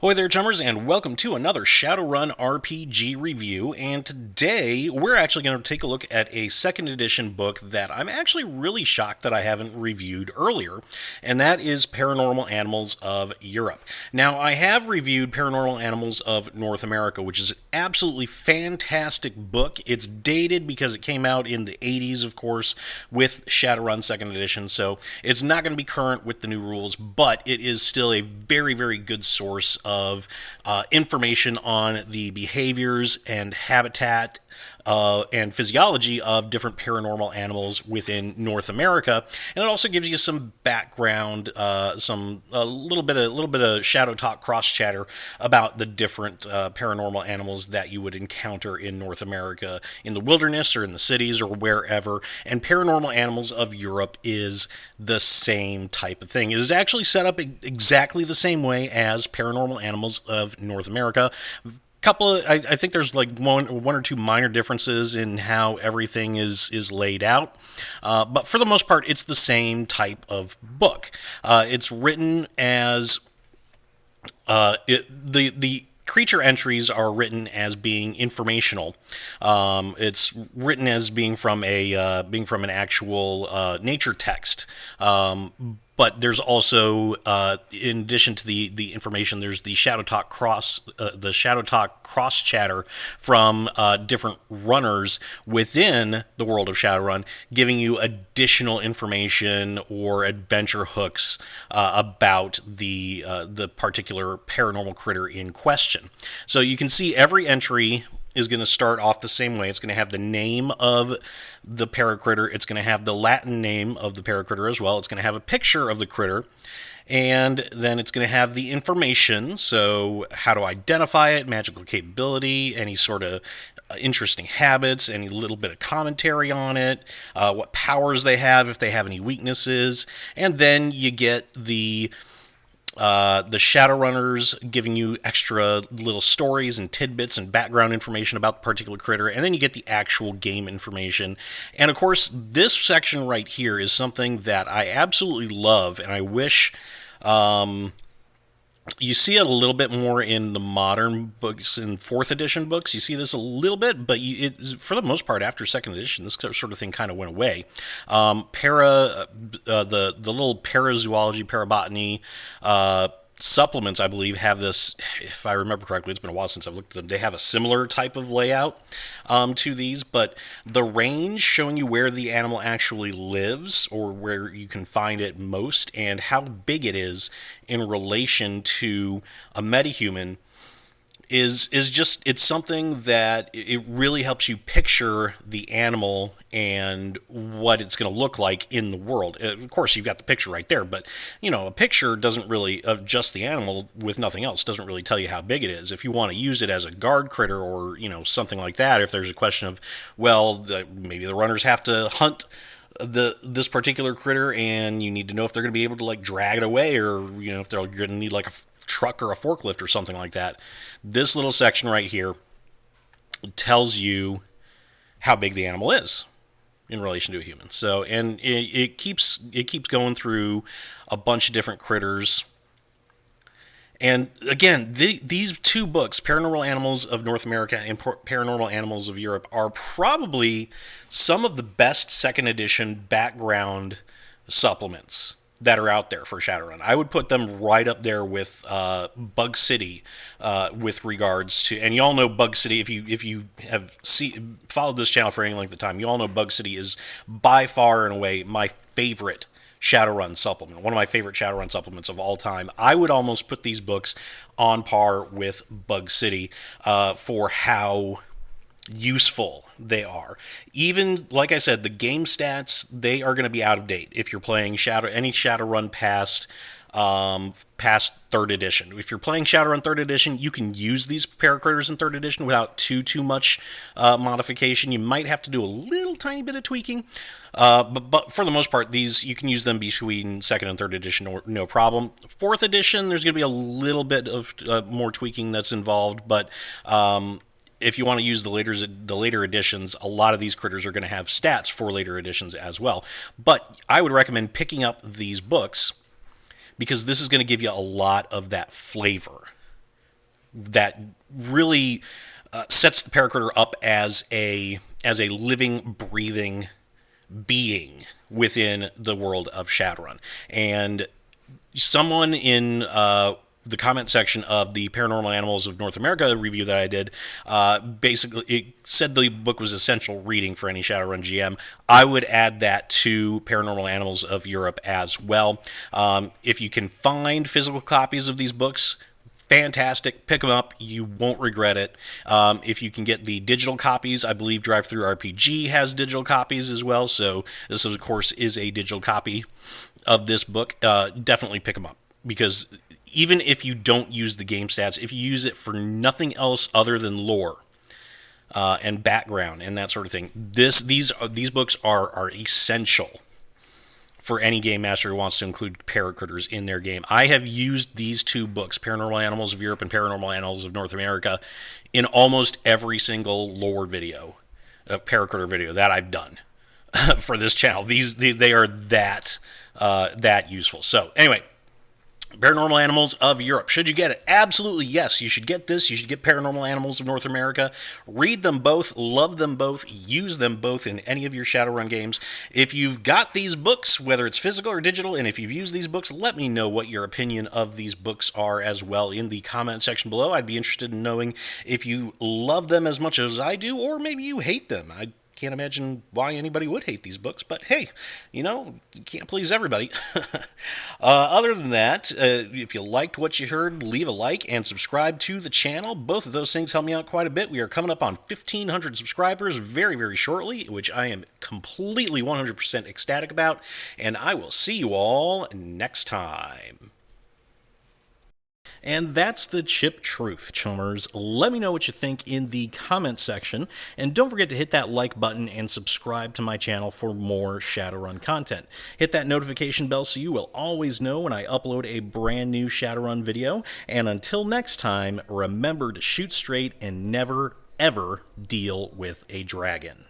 Ahoy there, chummers, and welcome to another Shadowrun RPG review. And today we're actually going to take a look at a second edition book that I'm actually really shocked that I haven't reviewed earlier, and that is Paranormal Animals of Europe. Now, I have reviewed Paranormal Animals of North America, which is an absolutely fantastic book. It's dated because it came out in the 80s, of course, with Shadowrun second edition, so it's not going to be current with the new rules, but it is still a very, very good source of information on the behaviors and habitat and physiology of different paranormal animals within North America, and it also gives you some background, a little bit of shadow talk, cross chatter about the different paranormal animals that you would encounter in North America, in the wilderness or in the cities or wherever. And Paranormal Animals of Europe is the same type of thing. It is actually set up exactly the same way as Paranormal Animals of North America. I think there's like one or two minor differences in how everything is laid out, but for the most part, it's the same type of book. It's written as the creature entries are written as being informational. It's written as being from an actual nature text. But there's also, in addition to the information, there's the shadow talk cross chatter from different runners within the world of Shadowrun, giving you additional information or adventure hooks about the particular paranormal critter in question. So you can see every entry is going to start off the same way. It's going to have the name of the paracritter. It's going to have the Latin name of the paracritter as well. It's going to have a picture of the critter. And then it's going to have the information, so how to identify it, magical capability, any sort of interesting habits, any little bit of commentary on it, what powers they have, if they have any weaknesses. And then you get the Shadowrunners giving you extra little stories and tidbits and background information about the particular critter, and then you get the actual game information. And of course, this section right here is something that I absolutely love, and I wish you see it a little bit more in the modern books, in 4th edition books. You see this a little bit, but for the most part, after 2nd edition, this sort of thing kind of went away. The little parazoology, parabotany supplements, I believe, have this, if I remember correctly, it's been a while since I've looked at them, they have a similar type of layout to these, but the range showing you where the animal actually lives, or where you can find it most, and how big it is in relation to a metahuman, is just, it's something that it really helps you picture the animal and what it's going to look like in the world. Of course, you've got the picture right there, but a picture doesn't really, of just the animal with nothing else, doesn't really tell you how big it is. If you want to use it as a guard critter or something like that, if there's a question of, well, maybe the runners have to hunt this particular critter, and you need to know if they're going to be able to like drag it away, or if they're going to need like a truck or a forklift or something like that. This little section right here tells you how big the animal is in relation to a human. So, and it keeps going through a bunch of different critters. And again, these two books, Paranormal Animals of North America and Paranormal Animals of Europe, are probably some of the best 2nd edition background supplements that are out there for Shadowrun. I would put them right up there with Bug City with regards to, and you all know Bug City, if you have followed this channel for any length of time, you all know Bug City is by far and away my favorite Shadowrun supplement, one of my favorite Shadowrun supplements of all time. I would almost put these books on par with Bug City for how useful they are. Even, like I said, the game stats, they are going to be out of date if you're playing any Shadowrun past 3rd edition. If you're playing Shadowrun 3rd edition, you can use these paracritters in 3rd edition without too much modification. You might have to do a little tiny bit of tweaking, but for the most part, these, you can use them between 2nd and 3rd edition, no problem. 4th edition, there's going to be a little bit of more tweaking that's involved, but if you want to use the later editions, a lot of these critters are going to have stats for later editions as well. But I would recommend picking up these books, because this is going to give you a lot of that flavor that really sets the paracritter up as a living, breathing being within the world of Shadowrun. And someone in the comment section of the Paranormal Animals of North America review that I did, basically it said the book was essential reading for any Shadowrun GM. I would add that to Paranormal Animals of Europe as well. If you can find physical copies of these books, fantastic. Pick them up. You won't regret it. If you can get the digital copies, I believe Drive-Thru RPG has digital copies as well. So this, of course, is a digital copy of this book. Definitely pick them up, because even if you don't use the game stats, if you use it for nothing else other than lore and background and that sort of thing, these books are essential for any game master who wants to include paracritters in their game. I have used these two books, Paranormal Animals of Europe and Paranormal Animals of North America, in almost every single lore video, paracritter video that I've done for this channel. They are that useful. So anyway, Paranormal Animals of Europe. Should you get it? Absolutely yes. You should get this. You should get Paranormal Animals of North America. Read them both. Love them both. Use them both in any of your Shadowrun games. If you've got these books, whether it's physical or digital, and if you've used these books, let me know what your opinion of these books are as well in the comment section below. I'd be interested in knowing if you love them as much as I do, or maybe you hate them. I can't imagine why anybody would hate these books, but hey, you can't please everybody. Other than that, if you liked what you heard, leave a like and subscribe to the channel. Both of those things help me out quite a bit. We are coming up on 1,500 subscribers very, very shortly, which I am completely 100% ecstatic about, and I will see you all next time. And that's the chip truth, chummers. Let me know what you think in the comment section, and don't forget to hit that like button and subscribe to my channel for more Shadowrun content. Hit that notification bell so you will always know when I upload a brand new Shadowrun video, and until next time, remember to shoot straight and never, ever deal with a dragon.